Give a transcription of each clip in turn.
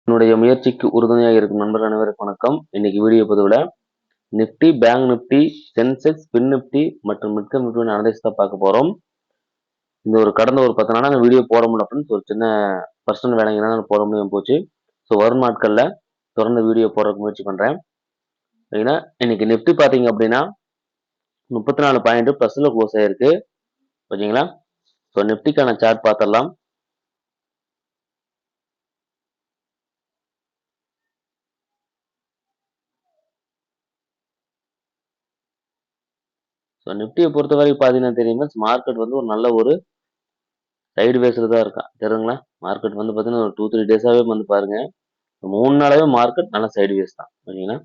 என்னுடைய முயற்சிக்கு உறுதுணையாக இருக்கும் நண்பர்கள் அனைவருக்கும் வணக்கம். இன்னைக்கு வீடியோ பதிவுல நிப்டி, பேங்க் நிப்டி, சென்செக்ஸ், பின் நிப்டி மற்றும் மிட் கேப் நிப்டி அனலைஸ் தான் பார்க்க போறோம். கடந்த ஒரு 10 நாளா வீடியோ போட முடியல ஃப்ரெண்ட்ஸ். ஒரு சின்ன பர்சனல் வேலைங்கனால போட முடியாம போச்சு. வரும் நாட்கள்ல தொடர்ந்து வீடியோ போடுறதுக்கு முயற்சி பண்றேன். ஏன்னா இன்னைக்கு நிப்டி பாத்தீங்க அப்படின்னா 34 பாயிண்ட் பிளஸ்ல க்ளோஸ் ஆயிருக்கு. ஓகேங்களா? நிப்டிக்கான சார்ட் பார்த்துடலாம். நிப்டியை பொறுத்தவரை பாத்தீங்கன்னா தெரியுமா, மார்க்கெட் வந்து ஒரு நல்ல ஒரு சைடு வேஸ்ல தான் இருக்கான். தெரியுங்களா? மார்க்கெட் வந்து பாத்தீங்கன்னா ஒரு 2-3 டேஸாவே வந்து பாருங்க, 3 நாளாவே மார்க்கெட் நல்ல சைடு வேஸ் தான். ஓகேங்களா?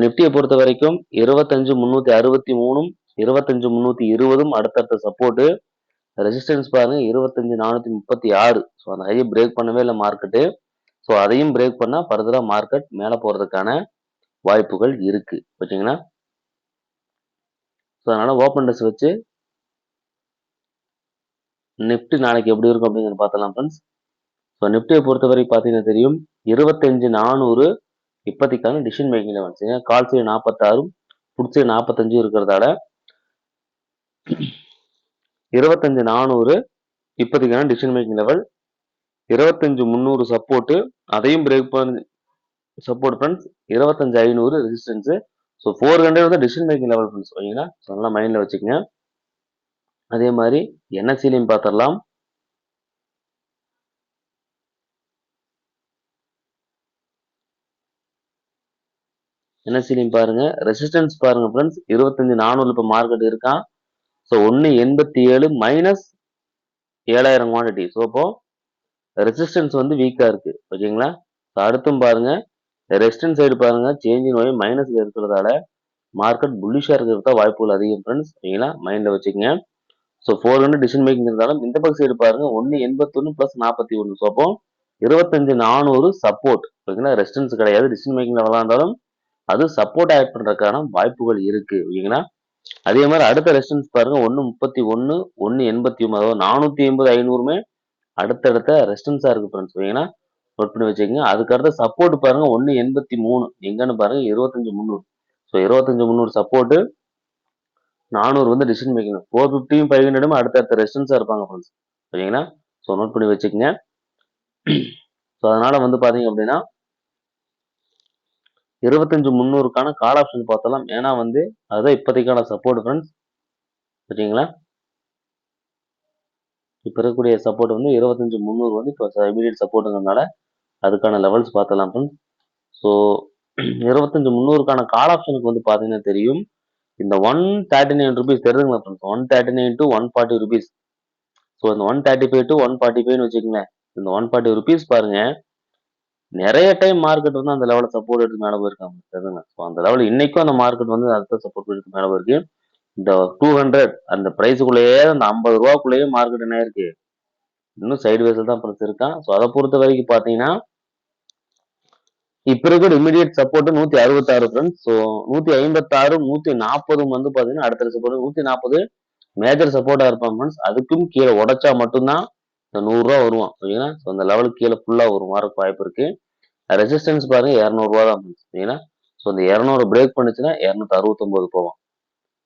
நிப்டியை பொறுத்த வரைக்கும் 25,363 25,320 அடுத்தடுத்த சப்போர்ட். ரெசிஸ்டன்ஸ் பாருங்க 25,436. அந்த ஹையை பிரேக் பண்ணவே இல்லை மார்க்கெட்டு. அதையும் பிரேக் பண்ணா ஃபர்தரா மார்க்கெட் மேல போறதுக்கான வாய்ப்புகள் இருக்கு. ஓகேங்களா? அதனால ஓப்பன் டெஸ்ட் வச்சு நிப்டி நாளைக்கு எப்படி இருக்கும் அப்படிங்கிறத பார்த்தலாம் ஃப்ரெண்ட்ஸ். நிப்டியை பொறுத்தவரை பார்த்தீங்கன்னா தெரியும், 25,400 இப்போதைக்கான டிசிஷன் மேக்கிங் லெவல்ஸ். ஏன்னா கால் சைடு 46, புட் சைடு 45 இருக்கிறதால 25,400 இப்போதைக்கான டிசிஷன் மேக்கிங் லெவல். 25,300 சப்போர்ட், அதையும் பிரேக் பண்ணி சப்போர்ட் ஃப்ரெண்ட்ஸ். 25,500 ரெசிஸ்டன்ஸ். 400 வந்து டிசிஷன் மேக்கிங் லெவல் ஃப்ரெண்ட்ஸ். ஓகேங்களா? நல்லா மைண்ட்ல வச்சுக்கோங்க. அதே மாதிரி என்எஸ்சிலையும் பார்த்துடலாம். என்எஸ்சிலையும் பாருங்க, ரெசிஸ்டன்ஸ் பாருங்க ஃப்ரெண்ட்ஸ். 25,400 இப்போ மார்க்கெட் இருக்கான். 187 மைனஸ் 7,000 குவான்டிட்டி. இப்போ ரெசிஸ்டன்ஸ் வந்து வீக்கா இருக்கு. ஓகேங்களா? அடுத்தும் பாருங்க, ரெசிஸ்டன்ஸ் சைடு பாருங்க, சேஞ்சிங் ஒய் மைனஸ்ல இருக்கிறதால மார்க்கெட் புல்லிஷா இருக்கிறதா வாய்ப்புகள் அதிகம் ஃப்ரெண்ட்ஸ். ஓகேங்களா? மைண்ட்ல வச்சுக்கோங்க. 400 டிசிஷன் மேக்கிங் இருந்தாலும் இந்த பக்கம் சைடு பாருங்க 181 பிளஸ் 41. அப்போ 25,400 சப்போர்ட். ஓகேங்களா? ரெசிஸ்டன்ஸ் கிடையாது. டிசிஷன் மேக்கிங் லெவலா இருந்தாலும் அது சப்போர்ட் ஆட் பண்றதுக்கான வாய்ப்புகள் இருக்கு. ஓகேங்களா? அதே மாதிரி அடுத்த ரெசிஸ்டன்ஸ் பாருங்க 131, 189. அதாவது 480, 500மே அடுத்தடுத்த ரெசிஸ்டன்ஸா இருக்கு ஃப்ரெண்ட்ஸ். ஓகேங்களா? நோட் பண்ணி வச்சுக்கோங்க. அதுக்கு அடுத்த சப்போர்ட் பாருங்க 183. எங்கன்னு பாருங்க 25,300. 25,300 சப்போர்ட், 400 வந்து டிசிஷன் மேக்கிங். 450யும் 500ம் அடுத்தடுத்த ரெசிஸ்டன்ஸா இருப்பாங்க ஃப்ரெண்ட்ஸ். ஓகேங்களா? நோட் பண்ணி வச்சுக்கோங்க. அதனால வந்து பாத்தீங்க அப்படின்னா 25,300க்கான கால் ஆப்ஷன் பார்த்தலாம். ஏன்னா வந்து அதுதான் இப்போதைக்கான சப்போர்ட் ஃப்ரெண்ட்ஸ். ஓகேங்களா? இப்ப இருக்கக்கூடிய சப்போர்ட் வந்து 25,300 வந்து இப்போ இமீடியட் சப்போர்ட்டுங்கிறதுனால அதுக்கான லெவல்ஸ் பார்த்தலாம் ஃப்ரெண்ட்ஸ். 25,300க்கான கால் ஆப்ஷனுக்கு வந்து பாத்தீங்கன்னா தெரியும், இந்த 139 ருபீஸ் தெரியுதுங்களா ஃப்ரெண்ட்ஸ்? 139 to 140 rupees. இந்த 135 to 145ன்னு வச்சுக்கோங்களேன். இந்த 140 ருபீஸ் பாருங்க, நிறைய டைம் மார்க்கெட் வந்து அந்த லெவலில் சப்போர்ட் எடுத்து மேலே போயிருக்காங்க. தெரியுதுங்க? அந்த லெவல் இன்னைக்கும் அந்த மார்க்கெட் வந்து அடுத்த சப்போர்ட் எடுத்து மேலே போயிருக்கு. இந்த 200 அந்த பிரைஸுக்குள்ளேயே அந்த 50 ரூபாக்குள்ளேயே மார்க்கெட் என்ன இருக்கு, இன்னும் சைடு வேஸ்ல தான் ஃப்ரெண்ட்ஸ் இருக்கான். அதை பொறுத்த வரைக்கும் பாத்தீங்கன்னா இப்ப இருக்கிற இமிடியட் சப்போர்ட் 166 ஃப்ரெண்ட்ஸ். 156, 140 வந்து பாத்தீங்கன்னா அடுத்த சப்போர்ட் 140 மேஜர் சப்போர்ட்டா இருப்பான் ஃப்ரெண்ட்ஸ். அதுக்கும் கீழே உடைச்சா மட்டும்தான் இந்த 100 ரூபா வருவான். ஓகேங்களா? அந்த லெவலுக்கு கீழே ஃபுல்லா ஒரு மார்க் வாய்ப்பு இருக்கு. ரெசிஸ்டன்ஸ் பாருங்க 200 ரூபா தான் ஃப்ரெண்ட்ஸ். ஓகேங்களா? இந்த 200 பிரேக் பண்ணுச்சுன்னா 269 போவோம்.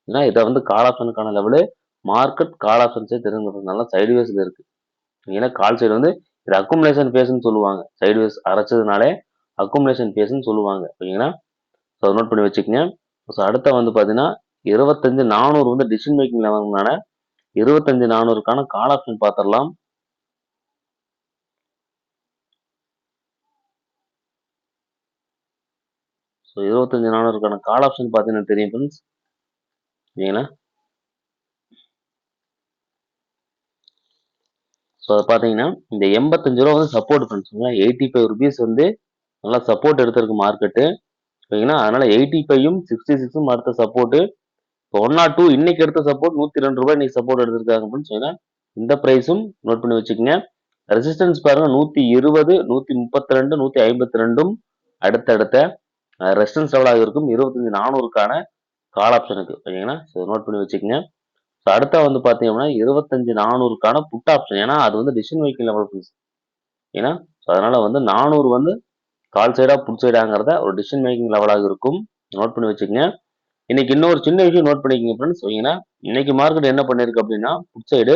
ஏன்னா இதை வந்து கால் ஆப்ஷனுக்கான லெவலு. மார்க்கெட் கால் ஆப்ஷன்ஸே தெரிஞ்சுக்கிறதுனால சைடு வேஸ்ல இருக்கு. ஏன்னா கால் சைடு வந்து இது அக்குமுலேஷன் பேஸ்ன்னு சொல்லுவாங்க. சைடு வேஸ் அரைச்சதுனாலே அக்குமுலேஷன் பேஸ்ன்னு சொல்லுவாங்க. ஓகேங்களா? நோட் பண்ணி வச்சுக்கோங்க. அடுத்த வந்து பாத்தீங்கன்னா 25,400 வந்து டிசிஷன் மேக்கிங் லெவல்னால 25,400க்கான கால் ஆப்ஷன் பார்த்துடலாம். ஸோ 25,400க்கான கால் ஆப்ஷன் பார்த்தீங்கன்னா தெரியும் ஃப்ரெண்ட்ஸ். ஓகேங்களா? அதை பார்த்தீங்கன்னா இந்த 85 ரூபா வந்து சப்போர்ட் ஃப்ரெண்ட்ஸ். 85 ருபீஸ் வந்து நல்லா சப்போர்ட் எடுத்திருக்கு மார்க்கெட்டு. ஓகேங்களா? அதனால 85யும் 66ம் அடுத்த சப்போர்ட். 102 இன்னைக்கு எடுத்த சப்போர்ட் 102 ரூபாய் இன்னைக்கு சப்போர்ட் எடுத்திருக்காங்க ஃப்ரெண்ட்ஸ். இந்த பிரைஸும் நோட் பண்ணி வச்சுக்கோங்க. ரெசிஸ்டன்ஸ் பாருங்க 120, 132, 152ம் அடுத்தடுத்த ரெசிஸ்டன்ஸ் லெவலாக இருக்கும் 25,400க்கான கால் ஆப்ஷனுக்கு. ஓகேங்களா? நோட் பண்ணி வச்சுக்கோங்க. அடுத்த வந்து பாத்தீங்கன்னா 25,400க்கான புட் ஆப்ஷன். ஏன்னா அது வந்து டிசிஷன் மேக்கிங் லெவல். ஏன்னா அதனால வந்து 400 வந்து கால் சைடா புட் சைடாங்கிறத ஒரு டிசிஷன் மேக்கிங் லெவலாக இருக்கும். நோட் பண்ணி வச்சுக்கங்க. இன்னைக்கு இன்னொரு சின்ன விஷயம் நோட் பண்ணிக்கங்க ஃப்ரெண்ட்ஸ். ஓகேங்களா? இன்னைக்கு மார்க்கெட் என்ன பண்ணிருக்கு அப்படின்னா, புட் சைடு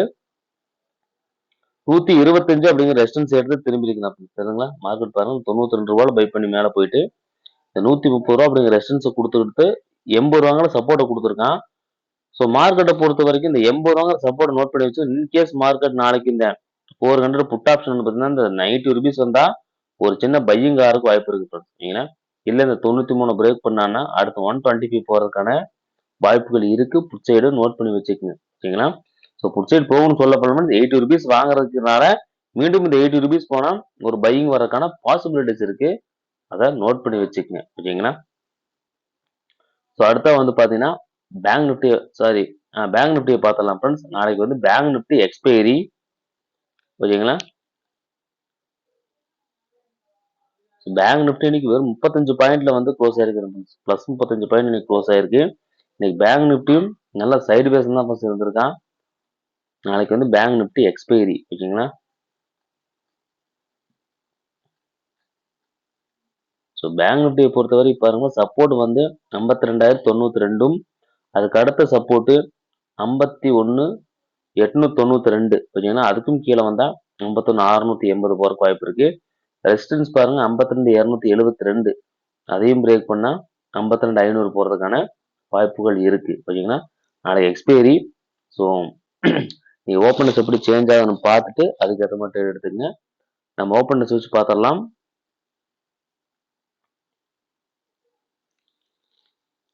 125 அப்படிங்கிற ரெசிஸ்டன்ஸ் எடுத்து திரும்பி இருக்கு. சரிங்களா? மார்க்கெட் பாருங்க ரூ. 92 பை பண்ணி மேல போயிட்டு இந்த ரூ. 130 அப்படிங்கிற ரெசிஸ்டன்ஸை கொடுத்துக்கிட்டு ரூ. 80 சப்போர்ட்டை கொடுத்துருக்கான். ஸோ மார்க்கெட்டை பொறுத்த வரைக்கும் இந்த ரூ. 80 சப்போர்ட் நோட் பண்ணி வச்சு இன்கேஸ் மார்க்கெட் நாளைக்கு இந்த 400 புட் ஆப்ஷன் பார்த்தீங்கன்னா இந்த ₹90 வந்தா ஒரு சின்ன பையிங் ஆகிறதுக்கு வாய்ப்பு இருக்கு ஃப்ரெண்ட்ஸ். சரிங்களா? இல்ல இந்த 93 பிரேக் பண்ணான்னா அடுத்து 125 போறதுக்கான வாய்ப்புகள் இருக்கு. புட் சைடு நோட் பண்ணி வச்சுக்கோங்க. சரிங்களா? ஸோ புட் சைடு போகும்னு சொல்லப்படணும் ₹80 வாங்குறதுக்குனால மீண்டும் இந்த ₹80 போனா ஒரு பையிங் வரதுக்கான பாசிபிலிட்டிஸ் இருக்கு. அதை நோட் பண்ணி வச்சுக்கோங்க. ஓகேங்களா? ஸோ அடுத்தா வந்து பாத்தீங்கன்னா பேங்க் நிஃப்டி பேங்க் நிஃப்டியை பார்த்தலாம் ஃப்ரெண்ட்ஸ். நாளைக்கு வந்து பேங்க் நிஃப்டி எக்ஸ்பைரி. ஓகேங்களா? பேங்க் நிஃப்டி இன்னைக்கு வெறும் 35 பாயிண்ட்ல வந்து க்ளோஸ் ஆயிருக்கு. பிளஸ் 35 பாயிண்ட் இன்னைக்கு க்ளோஸ் ஆயிருக்கு. இன்னைக்கு பேங்க் நிஃப்டியும் நல்லா சைடு பேஸ் தான் ஃபர்ஸ்ட் இருந்திருக்கான். நாளைக்கு வந்து பேங்க் நிஃப்டி எக்ஸ்பைரி. ஓகேங்களா? ஸோ பேங்க் நிஃப்டியை பொறுத்தவரை பாருங்க சப்போர்ட் வந்து 52,092, அதுக்கு அடுத்த சப்போர்ட் 51,892. ஓகேங்களா? அதுக்கும் கீழே வந்தா 51,680 போறதுக்கு வாய்ப்பு இருக்கு. ரெசிஸ்டன்ஸ் பாருங்க 52,272, அதையும் பிரேக் பண்ணா 52,500 போறதுக்கான வாய்ப்புகள் இருக்கு. ஓகேங்களா? நாளைக்கு எக்ஸ்பைரி. ஸோ நீங்க ஓப்பனஸ் எப்படி சேஞ்ச் ஆகுதுன்னு பார்த்துட்டு அதுக்கேற்ற மாதிரி எடுத்துக்கங்க. நம்ம ஓப்பனஸ் வச்சு பார்த்துடலாம்.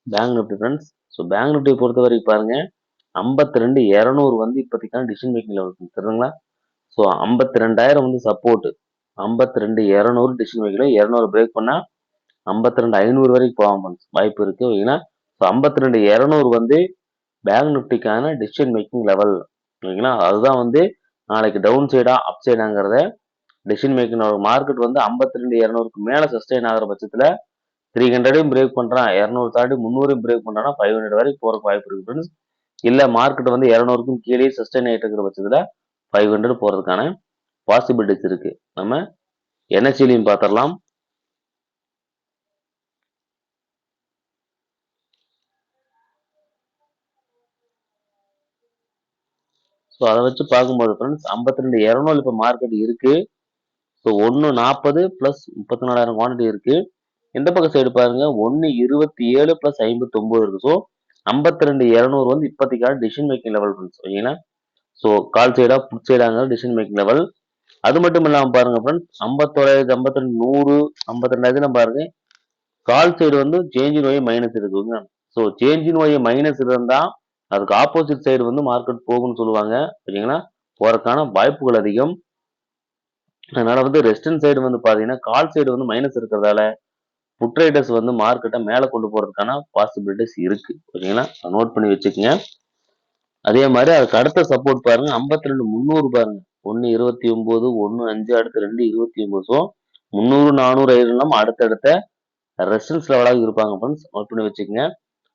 Bank Nifty friends. So bank நிஃப்டியை பொறுத்த வரைக்கும் பாருங்க 52,200 வந்து இப்போதைக்கான டிசிஷன் மேக்கிங் லெவல் தெரியுங்களா? ஸோ 52,000 வந்து சப்போர்ட், 52,200 டிசிஷன் மேக்கிங், 200 பிரேக் பண்ணா 52,500 வரைக்கும் போகாம வாய்ப்பு இருக்கு. ஓகேங்களா? ஸோ 52,200 வந்து பேங்க் நிஃப்டிக்கான டிசிஷன் மேக்கிங் லெவல். ஓகேங்களா? அதுதான் வந்து நாளைக்கு டவுன் சைடா அப் சைடாங்கிறத டிசிஷன் மேக்கிங் மார்க்கெட் வந்து 52,200க்கு மேல சஸ்டெயின் ஆகிற பட்சத்துல 300 பிரேக் பண்றான், 200 தாண்டி 300 பிரேக் பண்றான்னா 500 வரைக்கும் போறதுக்கு வாய்ப்பு இருக்கு ஃப்ரெண்ட்ஸ். இல்ல மார்க்கெட் வந்து 200க்கும் கீழே சஸ்டெயின் ஆகிட்டு இருக்கிற பட்சத்துல 500 போறதுக்கான பாசிபிலிட்டிஸ் இருக்கு. நம்ம என்எஸ்சிலையும் பார்த்துடலாம். ஸோ அதை வச்சு பார்க்கும்போது ஃப்ரெண்ட்ஸ் 52,200 இப்போ மார்க்கெட் இருக்கு. ஸோ 140 பிளஸ் 34,000 குவான்டிட்டி இருக்கு. இந்த பக்கம் சைடு பாருங்க 127 பிளஸ் 59 இருக்கு. ஸோ 52,200 வந்து இப்போதைக்கான டிசிஷன் மேக்கிங் லெவல் ஃப்ரெண்ட்ஸ். ஓகேங்களா? ஸோ கால் சைடா புட் சைடாங்க டிசிஷன் மேக்கிங் லெவல். அது மட்டும் இல்லாம பாருங்க ஃப்ரெண்ட்ஸ் 51,000 52 100 52,000 பாருங்க கால் சைடு வந்து சேஞ்ச் இன் ஒய் மைனஸ் இருக்குங்க. So change in Y minus இருந்தா அதுக்கு ஆப்போசிட் சைடு வந்து மார்க்கெட் போகும்னு சொல்லுவாங்க. ஓகேங்களா? போறதுக்கான வாய்ப்புகள் அதிகம். அதனால வந்து ரெசிஸ்டன்ஸ் சைடு வந்து பாத்தீங்கன்னா கால் சைடு வந்து மைனஸ் இருக்கிறதால புட் ரைடர்ஸ் வந்து மார்க்கெட்டை மேல கொண்டு போறதுக்கான பாசிபிலிட்டிஸ் இருக்கு. ஓகேங்களா? நோட் பண்ணி வச்சுக்கோங்க. அதே மாதிரி அதுக்கு அடுத்த சப்போர்ட் பாருங்க 52,300 பாருங்க. 129 15 அடுத்து 229. ஸோ 300 400 இல்லாம அடுத்தடுத்த ரெசிஸ்டன்ஸ் லெவலாக இருப்பாங்க ஃப்ரெண்ட்ஸ். நோட் பண்ணி வச்சுக்கோங்க.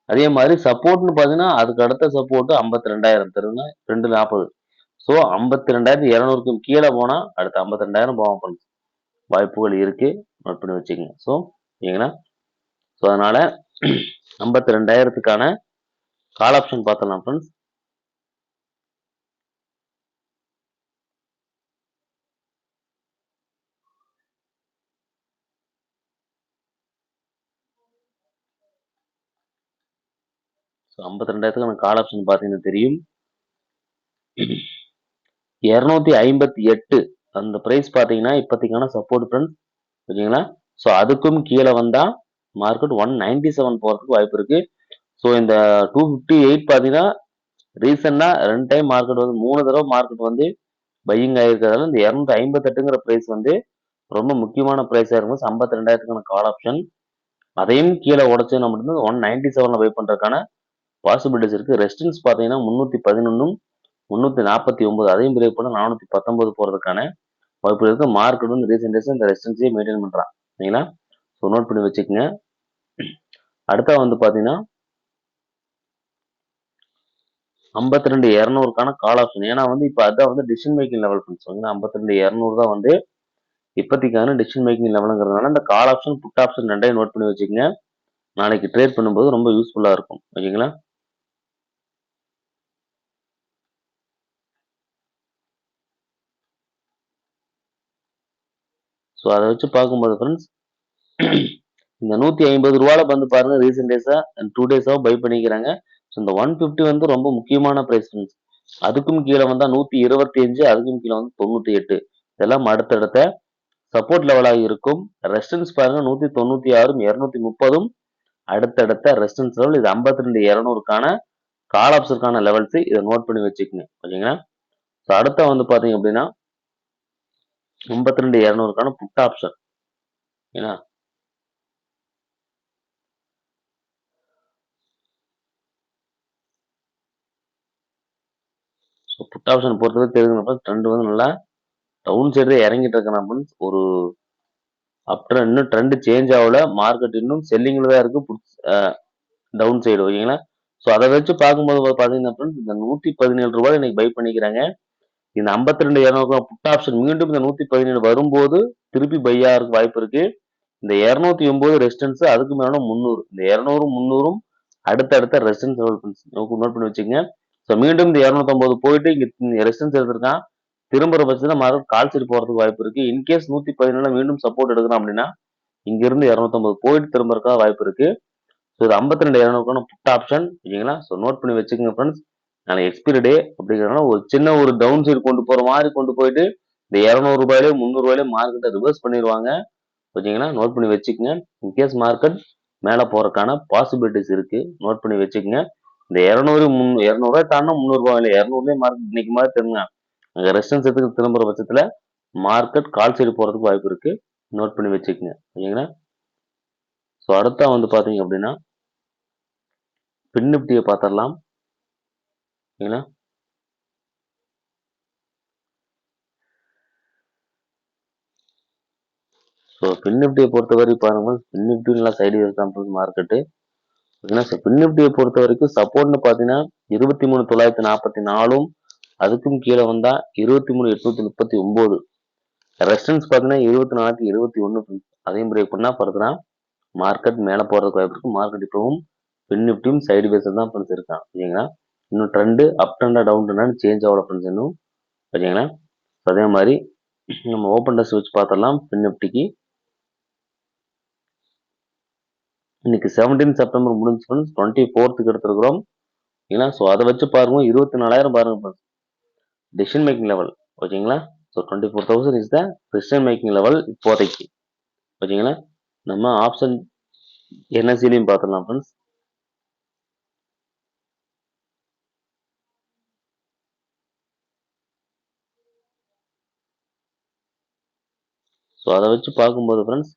அதே மாதிரி சப்போர்ட்னு பாத்தீங்கன்னா அதுக்கு அடுத்த சப்போர்ட் 52,000 தருங்க 240. ஸோ 52,200க்கும் கீழே போனா அடுத்து 52,000 போவாங்க ஃப்ரெண்ட்ஸ். வாய்ப்புகள் இருக்கு. நோட் பண்ணி வச்சுக்கோங்க. ஸோ ஓகேங்களா? ஸோ அதனால 52,000த்துக்கான கால் ஆப்ஷன் பார்த்தலாம் ஃப்ரெண்ட்ஸ். ஸோ 52,000த்துக்கான கால் ஆப்ஷன் பார்த்தீங்கன்னா தெரியும். 258 அந்த பிரைஸ் பார்த்தீங்கன்னா இப்போதைக்கான சப்போர்ட் ஃப்ரெண்ட்ஸ். ஓகேங்களா? ஸோ அதுக்கும் கீழே வந்தா மார்க்கெட் 197 போறதுக்கு வாய்ப்பு இருக்கு. ஸோ இந்த 258 பார்த்தீங்கன்னா ரீசெண்டா 2 டைம் மார்க்கெட் வந்து 3 தடவை மார்க்கெட் வந்து பையிங் ஆயிருக்கிறதால இந்த 258ங்கிற பிரைஸ் வந்து ரொம்ப முக்கியமான பிரைஸா இருக்கும். 52,000த்துக்கான கால் ஆப்ஷன். அதையும் கீழே உடச்சு நம்ம வந்து 197ல பை பண்றதுக்கான பாசிபிலிட்டிஸ் இருக்கு. ரெசிஸ்டன்ஸ் பார்த்தீங்கன்னா 311 349 அதையும் பிரேக் பண்ண 419 போறதுக்கான வாய்ப்பு இருக்கு. மார்க்கெட் வந்து ரீசெண்ட் டேஸ் இந்த ரெசிஸ்டன்ஸையே மெயின்டைன் பண்றான். சரிங்களா? ஸோ நோட் பண்ணி வச்சுக்கோங்க. அடுத்தா வந்து பாத்தீங்கன்னா 52,200க்கான கால் ஆப்ஷன். ஏன்னா வந்து இப்போ அதான் வந்து டிசிஷன் மேக்கிங் லெவல் ஃப்ரெண்ட்ஸ். 52,200 தான் வந்து இப்போதைக்கான டிசிஷன் மேக்கிங் லெவலுங்கிறதுனால இந்த கால் ஆப்ஷன் புட் ஆப்ஷன் ரெண்டையும் நோட் பண்ணி வச்சுக்கோங்க. நாளைக்கு ட்ரேட் பண்ணும்போது ரொம்ப யூஸ்ஃபுல்லா இருக்கும். ஓகேங்களா? ஸோ அதை வச்சு பார்க்கும்போது ஃப்ரெண்ட்ஸ் இந்த 150 ரூபால வந்து பாருங்க ரீசெண்ட் டேஸா 2 டேஸா பை பண்ணிக்கிறாங்க. ஸோ இந்த 150 வந்து ரொம்ப முக்கியமான பிரைஸ் ஃப்ரெண்ட்ஸ். அதுக்கும் கீழே வந்தா 125, அதுக்கும் கீழே வந்து 98. இதெல்லாம் அடுத்தடுத்த சப்போர்ட் லெவலாக இருக்கும். ரெசிஸ்டன்ஸ் பாருங்க 196, 230 அடுத்தடுத்த ரெசிஸ்டன்ஸ் லெவல். இது 52 200க்கான கால் ஆப்ஷனுக்கான லெவல்ஸ். இதை நோட் பண்ணி வச்சுக்கோங்க. ஓகேங்களா? ஸோ அடுத்த வந்து பாத்தீங்க அப்படின்னா 52 200க்கான புட் ஆப்ஷன். ஏன்னா ஸோ புட் ஆப்ஷன் பொறுத்தவரை தெரிஞ்சுக்கணும். ட்ரெண்ட் வந்து நல்லா டவுன் சைடு தான் இறங்கிட்டு இருக்கேன். ஒரு அப் ட்ரெண்ட் இன்னும் ட்ரெண்ட் சேஞ்ச் ஆகல. மார்க்கெட் இன்னும் செல்லிங்ல தான் இருக்கு. Down side. ஓகேங்களா? ஸோ அதை வச்சு பார்க்கும்போது பாத்தீங்கன்னா ஃப்ரெண்ட்ஸ் இந்த 117 ரூபாய் இன்னைக்கு பை பண்ணிக்கிறாங்க. இந்த 52 200 புட் ஆப்ஷன் மீண்டும் இந்த 117 வரும்போது திருப்பி பை ஆகிறதுக்கு வாய்ப்பு இருக்கு. இந்த 209 ரெசிஸ்டன்ஸ், அதுக்கு மேல 300. இந்த 200 300ம் அடுத்தடுத்த ரெசிஸ்டன்ஸ் நோட் பண்ணி வச்சுக்கோங்க. ஸோ மீண்டும் இந்த 209 போயிட்டு இங்க ரெசிஸ்டன்ஸ் எடுத்திருக்கான். திரும்புற பட்சத்துல மார்க்கெட் கால் சைடு போறதுக்கு வாய்ப்பு இருக்கு. இன்கேஸ் 117 மீண்டும் சப்போர்ட் எடுக்கிறோம் அப்படின்னா இங்க இருந்து 250 போயிட்டு திரும்பறதுக்காக வாய்ப்பு இருக்கு. ஸோ இது 52 200க்கான புட் ஆப்ஷன். ஓகேங்களா? ஸோ நோட் பண்ணி வச்சுக்கோங்க ஃப்ரெண்ட்ஸ். நாளைக்கு எக்ஸ்பிரி டே அப்படிங்கிறதுனால ஒரு சின்ன ஒரு டவுன் சைடு கொண்டு போற மாதிரி கொண்டு போயிட்டு இந்த 200 ரூபாயிலே 300 ரூபாயிலே மார்க்கெட்டை ரிவர்ஸ் பண்ணிடுவாங்க. ஓகேங்களா? நோட் பண்ணி வச்சுக்கோங்க. இன்கேஸ் மார்க்கெட் மேல போறதுக்கான பாசிபிலிட்டிஸ் இருக்கு. நோட் பண்ணி வச்சுக்கோங்க. இந்த 200 200 ரூபாய் தாண்டா 300 ரூபாய் இல்லை 200 மார்க்கெட் இன்னைக்கு மாதிரி தெரியுங்க. அங்க ரெசிஸ்டன்ஸ் எடுத்து திரும்புற பட்சத்துல மார்க்கெட் கால் சைடு போறதுக்கு வாய்ப்பு இருக்கு. நோட் பண்ணி வச்சுக்கோங்க. ஓகேங்களா? ஸோ அடுத்தா வந்து பாத்தீங்க அப்படின்னா பின் நிப்டியை பார்த்துடலாம். ஓகேங்களா? ஸோ பின் நிப்டியை பொறுத்தவரை பாருங்க, பின் நிப்டி நல்லா சைடு வேஸ் தான் மார்க்கெட்டு. ஓகேங்களா? ஸோ பின் நிப்டியை பொறுத்த வரைக்கும் சப்போர்ட்னு பார்த்தீங்கன்னா 23,944ம் அதுக்கும் கீழே வந்தா 23,839. ரெசிஸ்டன்ஸ் பார்த்தீங்கன்னா 24,21. அதையும் பிரேக் பண்ணா ஃபர்தரா மார்க்கெட் மேலே போறதுக்கு வாய்ப்பு இருக்கு. மார்க்கெட் இப்பவும் பின் நிப்டியும் சைடு வேஸ் தான் ஃப்ரெண்ட்ஸ் இருக்கான். ஓகேங்களா? இன்னும் ட்ரெண்டு அப் ட்ரெண்டா டவுன் ட்ரெண்டான்னு சேஞ்ச் ஆகல ஃப்ரெண்ட்ஸ் இன்னும். ஓகேங்களா? அதே மாதிரி நம்ம ஓப்பன் டெஸ்ட் வச்சு பார்த்துடலாம். பின் நிப்டிக்கு இன்னைக்கு 17 செப்டம்பர் முடிஞ்சு ஃப்ரெண்ட்ஸ். 24க்கு எடுத்திருக்கிறோம். ஓகேங்களா? ஸோ அதை வச்சு பாருங்க 24,000 பாருங்க ஃப்ரெண்ட்ஸ். Decision making level. ஓகேங்களா? So 24,000 is the decision making level இப்போதைக்கு. ஓகேங்களா? நம்ம ஆப்ஷன் என்எஸ்சிலையும் பார்த்துடலாம் ஃப்ரெண்ட்ஸ். ஸோ அதை வச்சு பார்க்கும்போது ஃப்ரெண்ட்ஸ்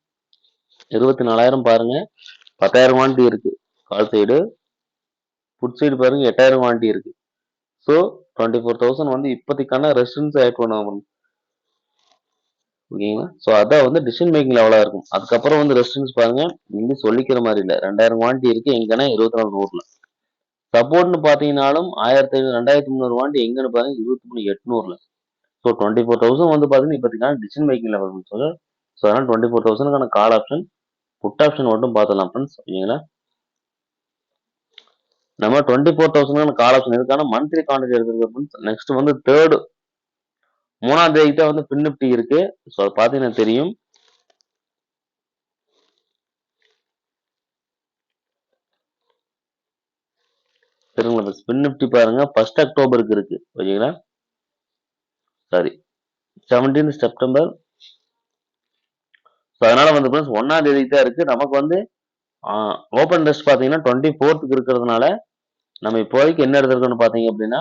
24,000 பாருங்க. 10,000 குவான்டிட்டி இருக்கு கால் சைடு. புட் சைடு பாருங்க 8,000 குவான்டிட்டி இருக்கு. ஸோ 24,000 வந்து இப்போதைக்கான ரெசிஸ்டன்ஸ் ஆட் பண்ணுவாங்க. ஓகேங்களா? ஸோ அதான் வந்து டிசிஷன் மேக்கிங் லெவலா இருக்கும். அதுக்கப்புறம் வந்து ரெசிஸ்டன்ஸ் பாருங்க இங்க சொல்லிக்கிற மாதிரி இல்லை. 2,000 குவான்டிட்டி இருக்கு எங்கன்னா 24 ரூட்ல. சப்போர்ட்னு பாத்தீங்கன்னாலும் 1500 2300 வாண்டி எங்கன்னு பாருங்க 23,800ல. ஸோ 24,000 வந்து பாத்தீங்கன்னா இப்போதைக்கான டிசிஷன் மேக்கிங் லெவல் சொல்ல. ஸோ அதனால 24,000க்கான கால் ஆப்ஷன் புட் ஆப்ஷன் மட்டும் பார்த்துடலாம் ஃப்ரெண்ட்ஸ். ஓகேங்களா? நம்ம 24,000க்கான கால் ஆப்ஷன் இருக்கான மந்த்லி கான்ட்ராக்ட் எடுத்துருக்கோம் ஃப்ரெண்ட்ஸ். நெக்ஸ்ட் வந்து மூணாம் தேதி தான் வந்து பின் நிப்டி இருக்கு. ஸோ அதை பார்த்தீங்கன்னா தெரியும். சரிங்களா? பின் நிப்டி பாருங்க 1 அக்டோபருக்கு இருக்கு. ஓகேங்களா? Sorry 17 September. ஸோ அதனால வந்து ஃப்ரெண்ட்ஸ் 1ஆம் தேதி தான் இருக்கு. நமக்கு வந்து ஓப்பன் டெஸ்ட் பார்த்தீங்கன்னா 24க்கு இருக்கிறதுனால நம்ம இப்போதைக்கு என்ன எடுத்திருக்கோம்னு பார்த்தீங்க அப்படின்னா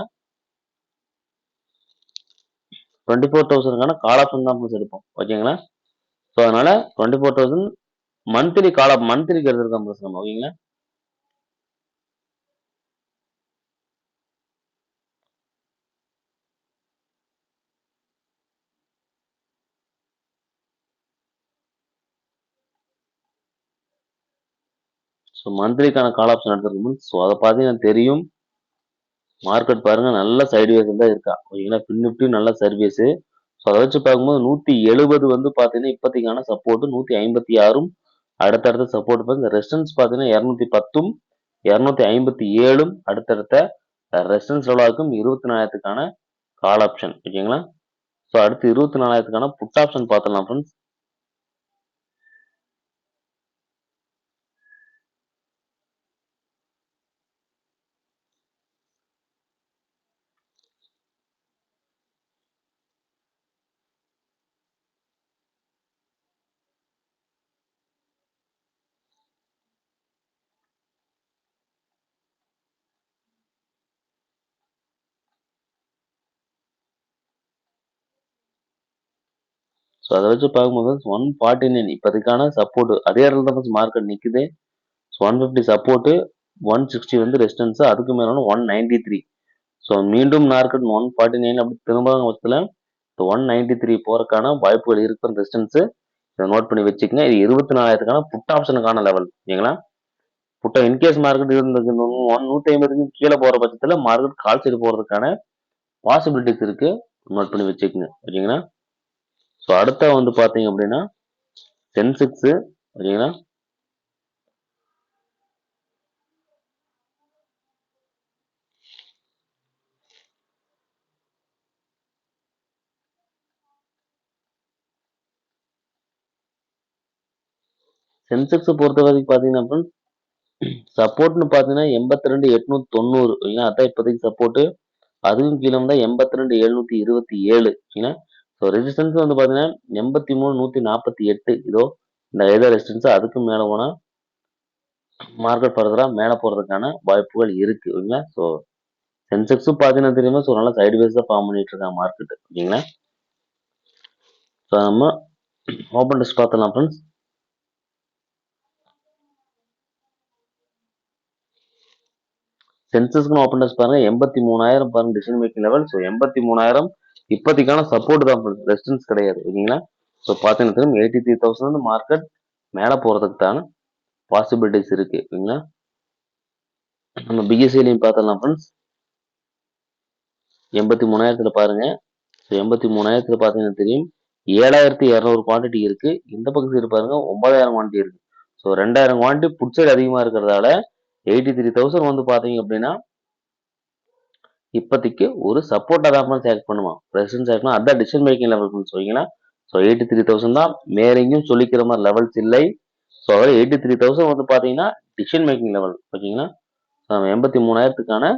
24,000க்கான கால் ஆப்ஷன் தான் ஃப்ரெண்ட்ஸ் எடுப்போம். ஓகேங்களா? ஸோ அதனால 24,000 மந்த்லிக்கு எடுத்திருக்கோம் ஃப்ரெண்ட்ஸ் நம்ம. ஓகேங்களா? ஸோ மந்த்லிக்கான கால் ஆப்ஷன் எடுத்திருக்கோம். ஸோ அதை பார்த்தீங்கன்னா தெரியும். மார்க்கெட் பாருங்க நல்ல சைடு வேஸ் தான் இருக்கா. ஓகேங்களா? பின் நிஃப்டி நல்ல சர்வீஸ். ஸோ அதை வச்சு பார்க்கும்போது 170 வந்து பார்த்தீங்கன்னா இப்போதைக்கான சப்போர்ட், 156ம் அடுத்தடுத்த சப்போர்ட். இந்த ரெசிஸ்டன்ஸ் பார்த்தீங்கன்னா 210ம் 257ம் அடுத்தடுத்த ரெசிஸ்டன்ஸ் லெவலாக இருக்கும். 24,000க்கான கால் ஆப்ஷன் ஓகேங்களா. ஸோ அடுத்து 24,000க்கான புட் ஆப்ஷன் பார்த்துடலாம் ஃப்ரெண்ட்ஸ். ஸோ அதை வச்சு பார்க்கும்போது 149 இப்போதைக்கான சப்போர்ட் அதே இடத்துல தான் மார்க்கெட் நிற்குது. ஸோ 150 சப்போர்ட்டு, 160 வந்து ரெசிஸ்டன்ஸ், அதுக்கு மேலே 193. ஸோ மீண்டும் மார்க்கெட் 149 அப்படி திரும்பவும் பட்சத்தில் 193 போறதுக்கான வாய்ப்புகள் இருக்கும். ரெசிஸ்டன்ஸ் இதை நோட் பண்ணி வச்சுக்கோங்க. இது 24,000க்கான புட் ஆப்ஷனுக்கான லெவல் ஓகேங்களா. புட்டை இன்கேஸ் மார்க்கெட் இருந்தது 150க்கு கீழே போற பட்சத்தில் மார்க்கெட் கால் சைடு போறதுக்கான பாசிபிலிட்டிஸ் இருக்கு. நோட் பண்ணி வச்சுக்கோங்க ஓகேங்களா. ஸோ அடுத்த வந்து பார்த்தீங்க அப்படின்னா சென்செக்ஸ் ஓகேங்களா. சென்செக்ஸ் பொறுத்த வரைக்கும் பார்த்தீங்கன்னா சப்போர்ட்னு பார்த்தீங்கன்னா 82,890 ஓகேங்களா. அதான் இப்போதைக்கு சப்போர்ட். அதுவும் கீழே வந்தால் 82,727 ஓகேங்களா. ஸோ ரெசிஸ்டன்ஸ் வந்து பார்த்தீங்கன்னா 83,148 இதோ இந்த எதோ ரெசிஸ்டன்ஸ் அதுக்கு மேலே போனால் மார்க்கெட் ஃபர்தராக மேலே போகிறதுக்கான வாய்ப்புகள் இருக்கு ஓகேங்களா. ஸோ சென்செக்ஸும் பார்த்தீங்கன்னா தெரியுமா, ஸோ நல்லா சைடு வேஸ் தான் ஃபார்ம் பண்ணிட்டு இருக்காங்க மார்க்கெட் ஓகேங்களா. ஸோ நம்ம ஓப்பன் டெஸ்ட் பார்த்துலாம் ஃப்ரெண்ட்ஸ். சென்சஸ்க்கு ஓப்பன் டெஸ்ட் பாருங்க 83,000 பாருங்க டிசிஷன் மேக்கிங் லெவல். ஸோ 83,000 இப்போதைக்கான சப்போர்ட் தான், ரெசிஸ்டன்ஸ் கிடையாது ஓகேங்களா. ஸோ பார்த்தீங்கன்னா 83,000 வந்து மார்க்கெட் மேலே போகிறதுக்கு தான பாசிபிலிட்டிஸ் இருக்கு ஓகேங்களா. நம்ம பிஎஸ்சிலையும் பார்த்தலாம் ஃப்ரெண்ட்ஸ். 83,000 பாருங்க. ஸோ 83,000 பார்த்தீங்கன்னா தெரியும் 7,200 குவான்டிட்டி இருக்கு. இந்த பக்கம் சைடு பாருங்க 9,000 குவான்டிட்டி இருக்கு. ஸோ 2,000 குவான்டிட்டி புட் சைடு அதிகமாக இருக்கிறதால 83,000 வந்து பார்த்தீங்க அப்படின்னா இப்போதைக்கு ஒரு சப்போர்ட்டாக தான் செலக்ட் பண்ணுவான். ரெசிஸ்டன்ஸ் செலக்ட் அதான் டிசிஷன் மேக்கிங் லெவல் ஓகேங்களா. ஸோ 83,000 தான், வேற எங்கேயும் சொல்லிக்கிற மாதிரி லெவல்ஸ் இல்லை. ஸோ அதாவது 83,000 வந்து பார்த்தீங்கன்னா டிசிஷன் மேக்கிங் லெவல் ஓகேங்களா. நம்ம 83,000க்கான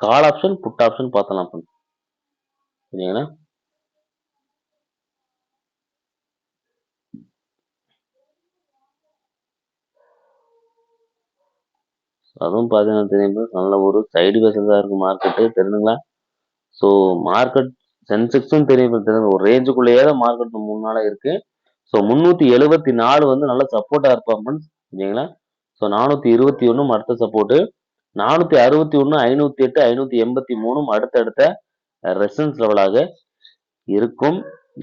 கால் ஆப்ஷன் புட் ஆப்ஷன் பார்த்தலாம் ஓகேங்களா. அதுவும் பார்த்தீங்கன்னா தெரியும் நல்ல ஒரு சைடு வேஸாக இருக்கு மார்க்கெட்டு தெரியுதுங்களா. ஸோ மார்க்கெட் சென்செக்ஸும் தெரியும் ஒரு ரேஞ்சுக்குள்ளேயே தான் மார்க்கெட் 3 நாளாக இருக்கு. ஸோ 374 வந்து நல்ல சப்போர்ட்டாக இருப்பாங்க ஓகேங்களா. ஸோ 421 அடுத்த சப்போர்ட்டு, 461, 508, 583 அடுத்தடுத்த ரெசிஸ்டன்ஸ் லெவலாக இருக்கும்.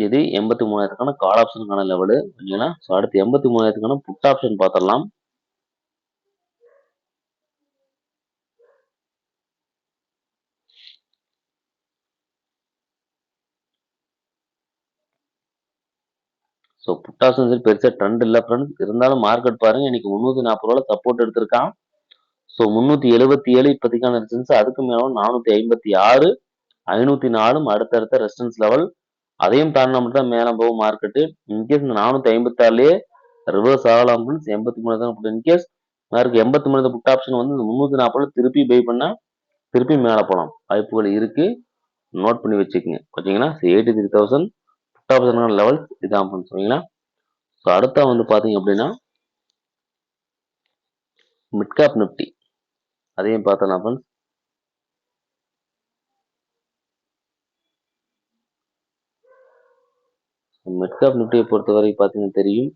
இது 83,000க்கான கால் ஆப்ஷனுக்கான லெவலு ஓகேங்களா. ஸோ அடுத்து 83,000க்கான புட் ஆப்ஷன் பார்த்துடலாம். ஸோ புட் ஆப்ஷன் பெருசாக ட்ரெண்ட் இல்லை ஃப்ரெண்ட்ஸ். இருந்தாலும் மார்க்கெட் பாருங்க இன்னைக்கு 340 ரூபாய் சப்போர்ட் எடுத்திருக்கான். ஸோ 377 இப்போதைக்கான ரெசிஸ்டன்ஸ், அதுக்கு மேலே 456, 504 அடுத்தடுத்த ரெசிஸ்டன்ஸ் லெவல். அதையும் தாண்டினா மட்டும் தான் மேலே போகும் மார்க்கெட்டு. இன்கேஸ் இந்த 456லயே ரிவர்ஸ் ஆகலாம் ஃப்ரெண்ட்ஸ். 83 தான் இன்கேஸ் மார்க் 83 புட் ஆப்ஷன் வந்து 340 திருப்பி பை பண்ணா திருப்பி மேலே போகலாம் வாய்ப்புகள் இருக்கு. நோட் பண்ணி வச்சுக்கோங்க ஓகேங்களா. 83,000 புட் ஆப்ஷனுக்கான லெவல் இதான் ஃப்ரெண்ட்ஸ் ஓகேங்களா. ஸோ அடுத்தா வந்து பார்த்தீங்க அப்படின்னா மிட் கேப் நிஃப்டி அதையும் பார்த்தலாம் ஃப்ரெண்ட்ஸ். மிட் கேப் நிஃப்டியை பொறுத்தவரை பார்த்தீங்கன்னா தெரியும்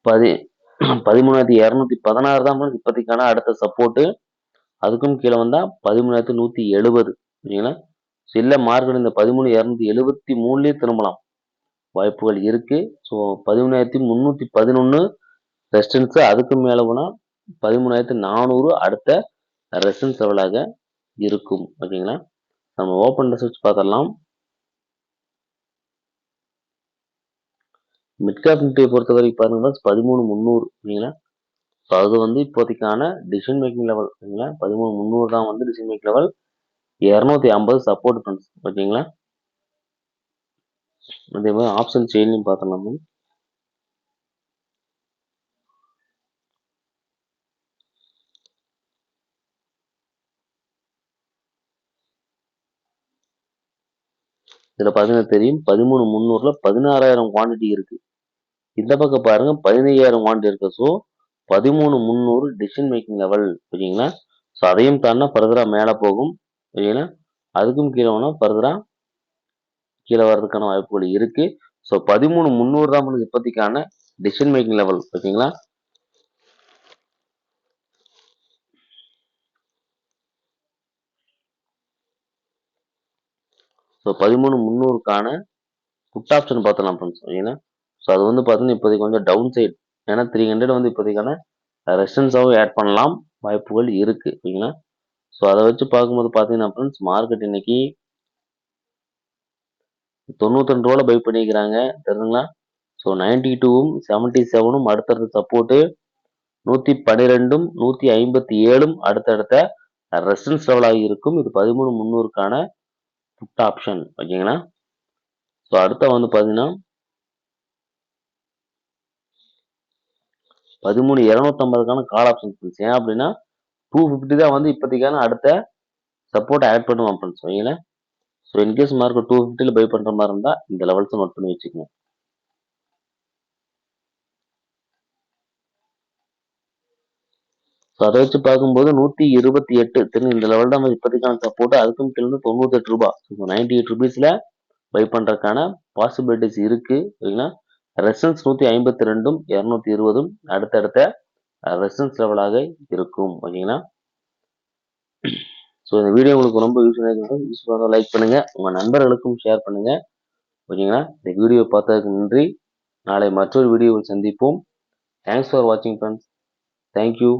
13,216 தான் இப்போதைக்கான அடுத்த சப்போர்ட்டு. அதுக்கும் கீழே வந்தா 13,170 சரிங்களா. இல்லை மார்க்கெட் இந்த 13,273லயே திரும்பலாம் வாய்ப்புகள் இருக்கு. ஸோ 13,311 ரெசிஸ்டன்ஸ், அதுக்கு மேலே போனா 13,400 அடுத்த ரெசிஸ்டன்ஸ் லெவலாக இருக்கும் ஓகேங்களா. நம்ம ஓப்பன் ரிசர்ச் பார்த்துடலாம். மிட் கேப் நிஃப்டியை பொறுத்த வரைக்கும் பாருங்க 13,300 சரிங்களா. ஸோ அது வந்து இப்போதைக்கான டிசிஷன் மேக்கிங் லெவல் சரிங்களா. 13,300 தான் வந்து decision making level. 250 support friends ஓகேங்களா. அதே மாதிரி ஆப்ஷன் செயின்லையும் பார்த்துடலாம். இதுல பார்த்தீங்கன்னா தெரியும் 13,300ல 16,000 குவான்டிட்டி இருக்கு. இந்த பக்கம் பாருங்க 15,000 குவான்டிட்டி இருக்கு. ஸோ 13,300 டிசிஷன் மேக்கிங் லெவல் ஓகேங்களா. ஸோ அதையும் தாண்டா ஃபர்தரா மேலே போகும் ஓகேங்களா. அதுக்கும் கீழே வேணா ஃபர்தரா கீழே வர்றதுக்கான வாய்ப்புகள் இருக்கு. ஸோ 13,300 தான் உங்களுக்கு இப்போதைக்கான டிசிஷன் மேக்கிங் லெவல் ஓகேங்களா. ஸோ 13,300க்கான புட் ஆப்ஷன் பார்த்தலாம் ஃப்ரெண்ட்ஸ் ஓகேங்களா. ஸோ அது வந்து பார்த்தீங்கன்னா இப்போதைக்கு கொஞ்சம் டவுன் சைட், ஏன்னா 300 வந்து இப்போதைக்கான ரெசிஸ்டன்ஸாகவும் ஆட் பண்ணலாம் வாய்ப்புகள் இருக்கு ஓகேங்களா. ஸோ அதை வச்சு பார்க்கும்போது பார்த்தீங்கன்னா ஃப்ரெண்ட்ஸ் மார்க்கெட் இன்னைக்கு 92 ரூபால பை பண்ணிக்கிறாங்க தெரியுதுங்களா. ஸோ 92ம் 77ம் அடுத்தடுத்த சப்போர்ட்டு, 112ம் 157ம் அடுத்தடுத்த ரெசிஸ்டன்ஸ் லெவலாக இருக்கும். இது 13,300க்கான புட் ஆப்ஷன் ஓகேங்களா. ஸோ அடுத்த வந்து பார்த்தீங்கன்னா 13,250க்கான கால் ஆப்ஷன் ஃப்ரெண்ட்ஸ். ஏன் அப்படின்னா 250 தான் வந்து இப்போதைக்கான அடுத்த சப்போர்ட் ஆட் பண்ணுவான் ஃப்ரெண்ட்ஸ் ஓகேங்களா. ஸோ இன்கேஸ் மார்க்கெட் 250ல பை பண்ற மாதிரி இருந்தா இந்த லெவல்ஸ் நோட் பண்ணி வச்சுக்கோங்க. ஸோ அதை வச்சு பார்க்கும்போது 128 தெரியும் இந்த லெவல் தான் இப்போதைக்கான சப்போர்ட். அதுக்கும் கீழே 98 ரூபாய். ஸோ 98 ருபீஸ்ல பை பண்றதுக்கான பாசிபிலிட்டிஸ் இருக்கு ஓகேங்களா. ரெசன்ஸ் 152ம் 220ம் அடுத்தடுத்த ரெசன்ஸ் லெவலாக இருக்கும் ஓகேங்களா. ஸோ இந்த வீடியோ உங்களுக்கு ரொம்ப யூஸ்ஃபுல்லாக லைக் பண்ணுங்க, உங்க நண்பர்களுக்கும் ஷேர் பண்ணுங்க ஓகேங்களா. இந்த வீடியோ பார்த்ததுக்கு நன்றி. நாளை மற்றொரு வீடியோவில் சந்திப்போம். தேங்க்ஸ் ஃபார் வாட்சிங் ஃப்ரெண்ட்ஸ். தேங்க்யூ.